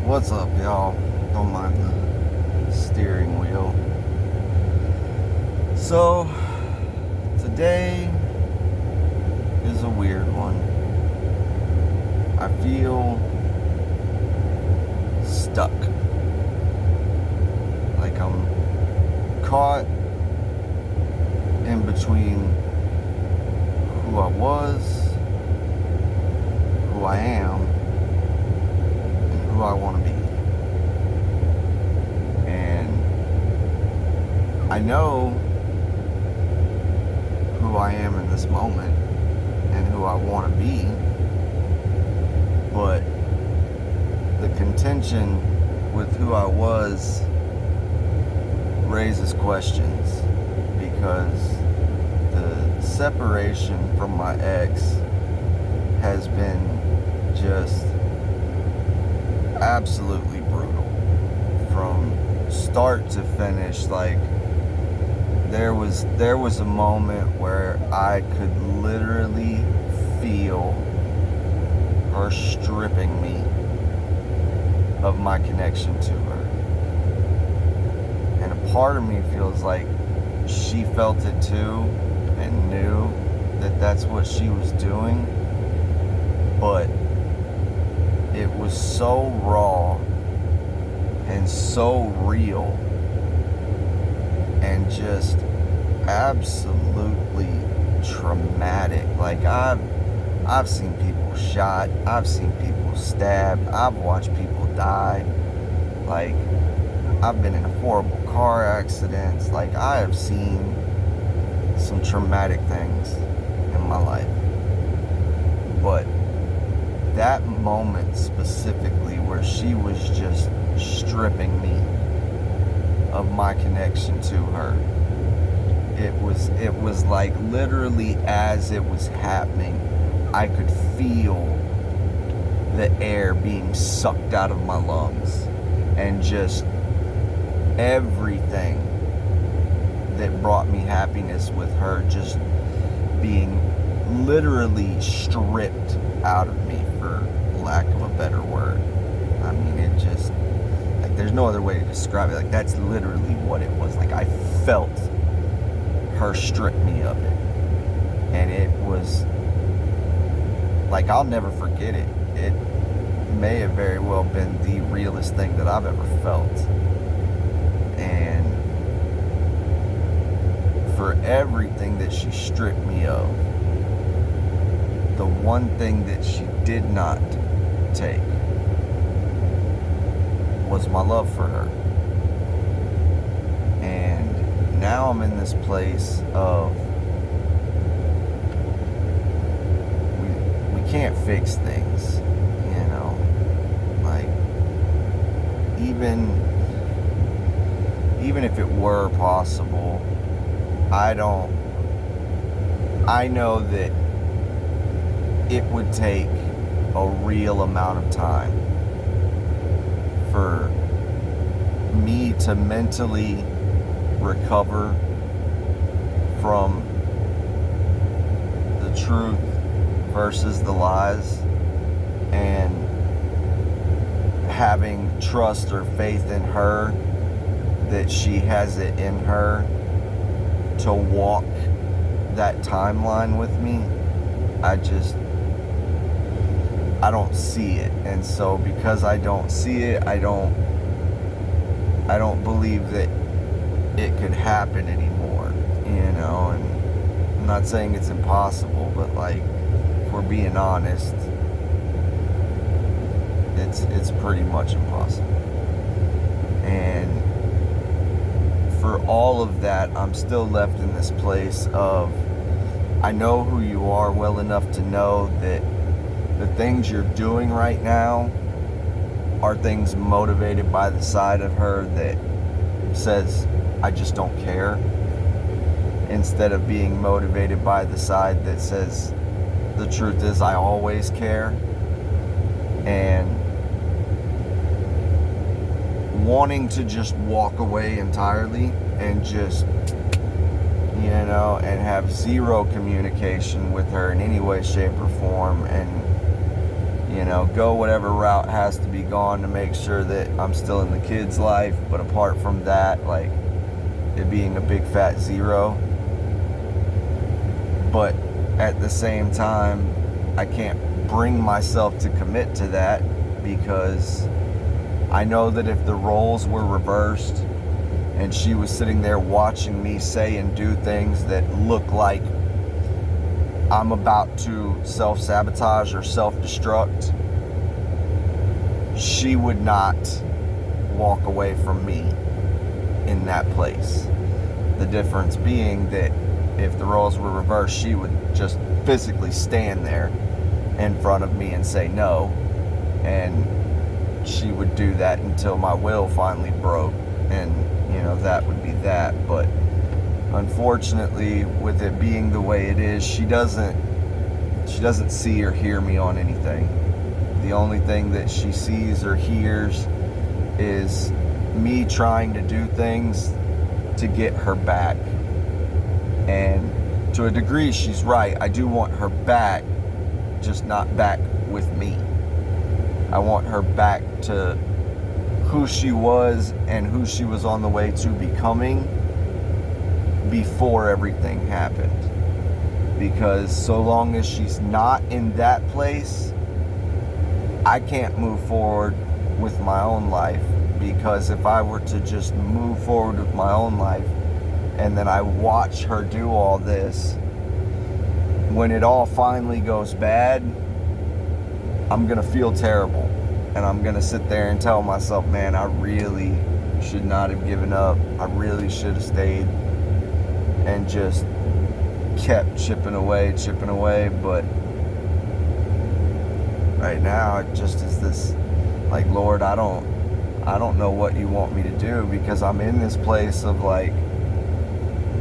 What's up, y'all? Don't mind the steering wheel. So, today is a weird one. I feel stuck. Like I'm caught in between who I was, who I am, and who I want to be. And I know who I am in this moment and who I want to be, but the contention with who I was raises questions, because the separation from my ex has been just absolutely brutal from start to finish. Like there was a moment where I could literally feel her stripping me of my connection to her, and a part of me feels like she felt it too and knew that that's what she was doing, but it was so raw and so real and just absolutely traumatic. Like I've seen people shot, I've seen people stabbed, I've watched people die. Like I've been in horrible car accidents. Like I have seen some traumatic things in my life. But that moment specifically where she was just stripping me of my connection to her, it was like literally as it was happening, I could feel the air being sucked out of my lungs, and just everything that brought me happiness with her just being literally stripped out of me, for lack of a better word. I mean, it just, like, there's no other way to describe it. Like, that's literally what it was. Like, I felt her strip me of it. And it was, like, I'll never forget it. It may have very well been the realest thing that I've ever felt. And for everything that she stripped me of, the one thing that she did not take was my love for her. And now I'm in this place of we can't fix things, you know. Like even if it were possible, I know that it would take a real amount of time for me to mentally recover from the truth versus the lies, and having trust or faith in her that she has it in her to walk that timeline with me. I don't see it. And so because I don't see it, I don't believe that it could happen anymore, you know. And I'm not saying it's impossible, but like, if we're being honest, it's pretty much impossible. And for all of that, I'm still left in this place of, I know who you are well enough to know that the things you're doing right now are things motivated by the side of her that says, I just don't care, instead of being motivated by the side that says, the truth is, I always care. And wanting to just walk away entirely and just, you know, and have zero communication with her in any way, shape, or form. And, go whatever route has to be gone to make sure that I'm still in the kid's life. But apart from that, like, it being a big fat zero. But at the same time, I can't bring myself to commit to that, because I know that if the roles were reversed and she was sitting there watching me say and do things that look like I'm about to self-sabotage or self-destruct, she would not walk away from me in that place. The difference being that if the roles were reversed, she would just physically stand there in front of me and say no, and she would do that until my will finally broke, and that would be that. But unfortunately, with it being the way it is, she doesn't see or hear me on anything. The only thing that she sees or hears is me trying to do things to get her back. And to a degree, she's right. I do want her back, just not back with me. I want her back to who she was and who she was on the way to becoming before everything happened. Because so long as she's not in that place, I can't move forward with my own life. Because if I were to just move forward with my own life and then I watch her do all this, when it all finally goes bad, I'm gonna feel terrible. And I'm gonna sit there and tell myself, man, I really should not have given up. I really should have stayed and just kept chipping away. But right now it just is this, like, Lord, I don't know what you want me to do, because I'm in this place of, like,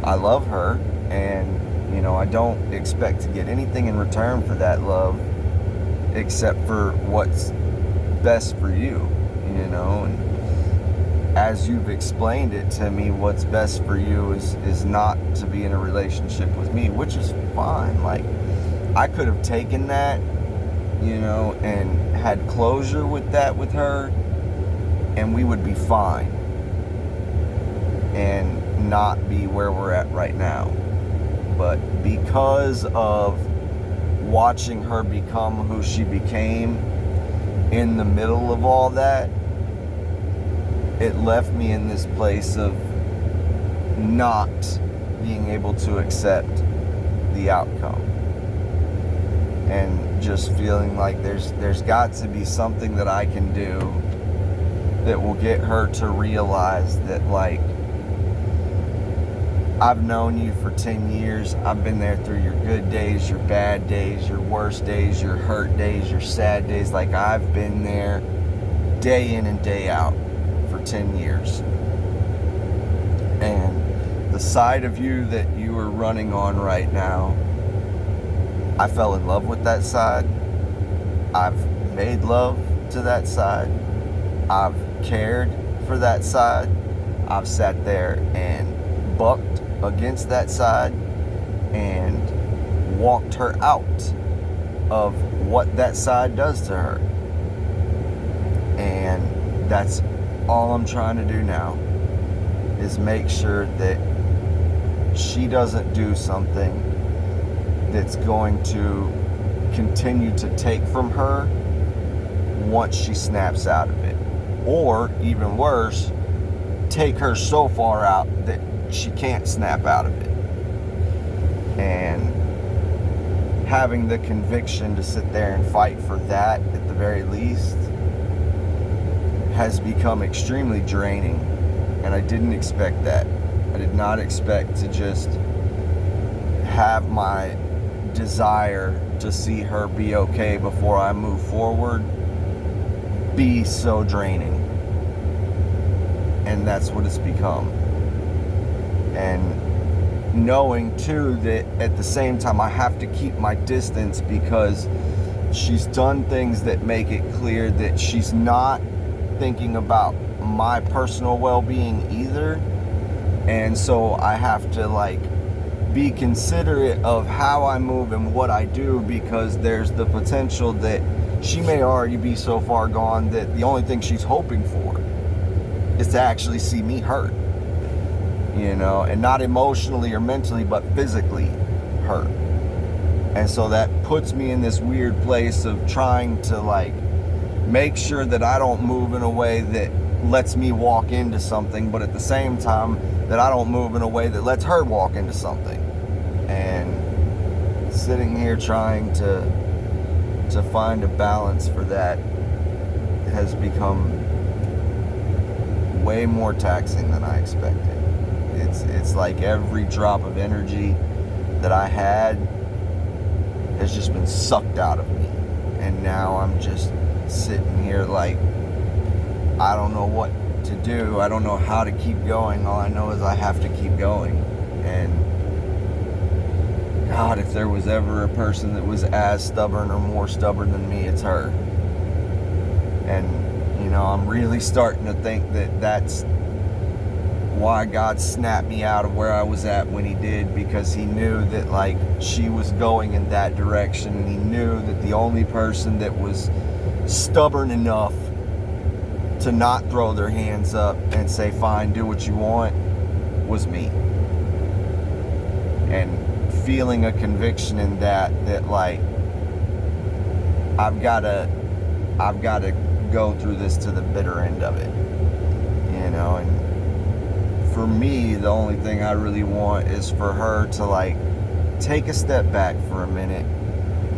I love her, and I don't expect to get anything in return for that love except for what's best for you, and as you've explained it to me, what's best for you is not to be in a relationship with me, which is fine. Like, I could have taken that, and had closure with that with her, and we would be fine and not be where we're at right now. But because of watching her become who she became in the middle of all that, it left me in this place of not being able to accept the outcome, and just feeling like there's got to be something that I can do that will get her to realize that, like, I've known you for 10 years. I've been there through your good days, your bad days, your worst days, your hurt days, your sad days. Like, I've been there day in and day out for 10 years. And the side of you that you are running on right now, I fell in love with that side. I've made love to that side. I've cared for that side. I've sat there and bucked against that side and walked her out of what that side does to her. And that's all I'm trying to do now, is make sure that she doesn't do something that's going to continue to take from her once she snaps out of it. Or, even worse, take her so far out that she can't snap out of it. And having the conviction to sit there and fight for that, at the very least, has become extremely draining. And I didn't expect that. I did not expect to just have my desire to see her be okay before I move forward be so draining. And that's what it's become. And knowing too that at the same time I have to keep my distance, because she's done things that make it clear that she's not thinking about my personal well-being either. And so I have to, like, be considerate of how I move and what I do, because there's the potential that she may already be so far gone that the only thing she's hoping for is to actually see me hurt, and not emotionally or mentally, but physically hurt. And so that puts me in this weird place of trying to make sure that I don't move in a way that lets me walk into something, but at the same time that I don't move in a way that lets her walk into something. And sitting here trying to find a balance for that has become way more taxing than I expected. It's like every drop of energy that I had has just been sucked out of me. And now I'm just sitting here I don't know what to do. I don't know how to keep going. All I know is I have to keep going. And God, if there was ever a person that was as stubborn or more stubborn than me, it's her. And, I'm really starting to think that that's why God snapped me out of where I was at when he did, because he knew that she was going in that direction, and he knew that the only person that was stubborn enough to not throw their hands up and say, fine, do what you want, was me. And feeling a conviction in that I've got to go through this to the bitter end of it, and for me, the only thing I really want is for her to take a step back for a minute,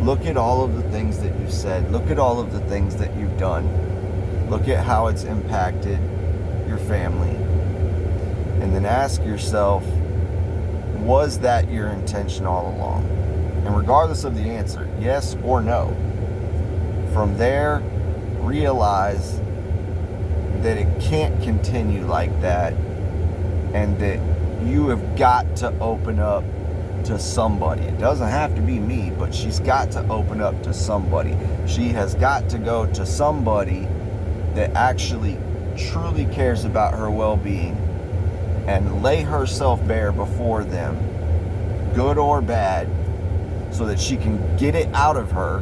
look at all of the things that you've said, look at all of the things that you've done, look at how it's impacted your family, and then ask yourself, was that your intention all along? And regardless of the answer, yes or no, from there, realize that it can't continue like that, and that you have got to open up to somebody. It doesn't have to be me, but she's got to open up to somebody. She has got to go to somebody that actually truly cares about her well-being and lay herself bare before them, good or bad, so that she can get it out of her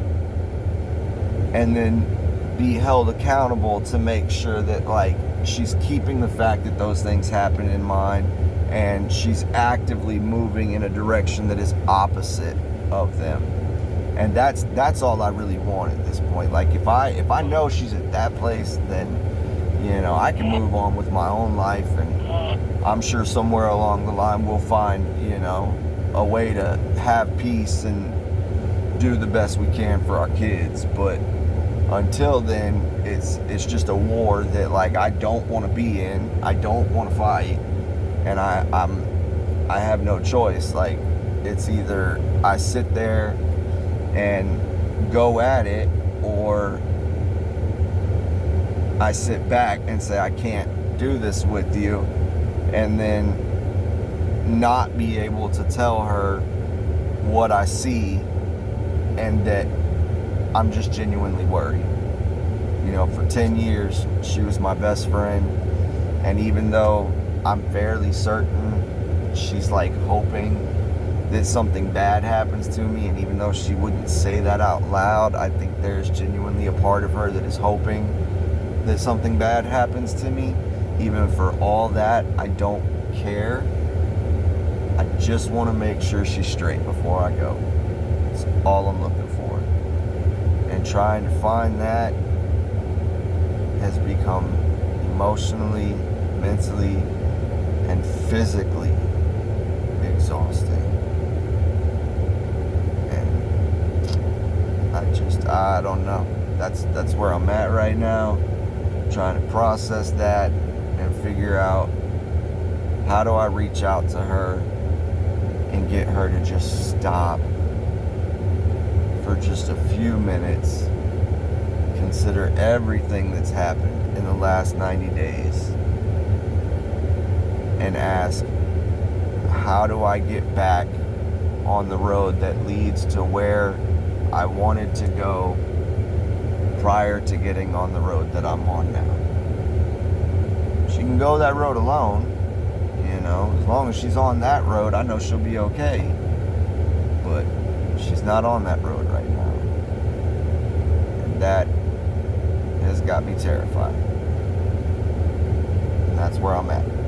and then be held accountable to make sure that she's keeping the fact that those things happen in mind, and she's actively moving in a direction that is opposite of them. And that's all I really want at this point. If I know she's at that place, then I can move on with my own life, and I'm sure somewhere along the line we'll find a way to have peace and do the best we can for our kids. But until then, it's just a war that I don't want to be in. I don't want to fight, and I have no choice. It's either I sit there and go at it, or I sit back and say, I can't do this with you, and then not be able to tell her what I see, and that I'm just genuinely worried. For 10 years, she was my best friend, and even though I'm fairly certain she's hoping that something bad happens to me, and even though she wouldn't say that out loud, I think there's genuinely a part of her that is hoping that something bad happens to me. Even for all that, I don't care. I just want to make sure she's straight before I go. That's all I'm looking for. And trying to find that has become emotionally, mentally, and physically exhausting. And I don't know. That's where I'm at right now. I'm trying to process that and figure out, how do I reach out to her and get her to just stop for just a few minutes, consider everything that's happened in the last 90 days, and ask, how do I get back on the road that leads to where I wanted to go prior to getting on the road that I'm on now? She can go that road alone, as long as she's on that road, I know she'll be okay. But she's not on that road right now. And that has got me terrified. And that's where I'm at.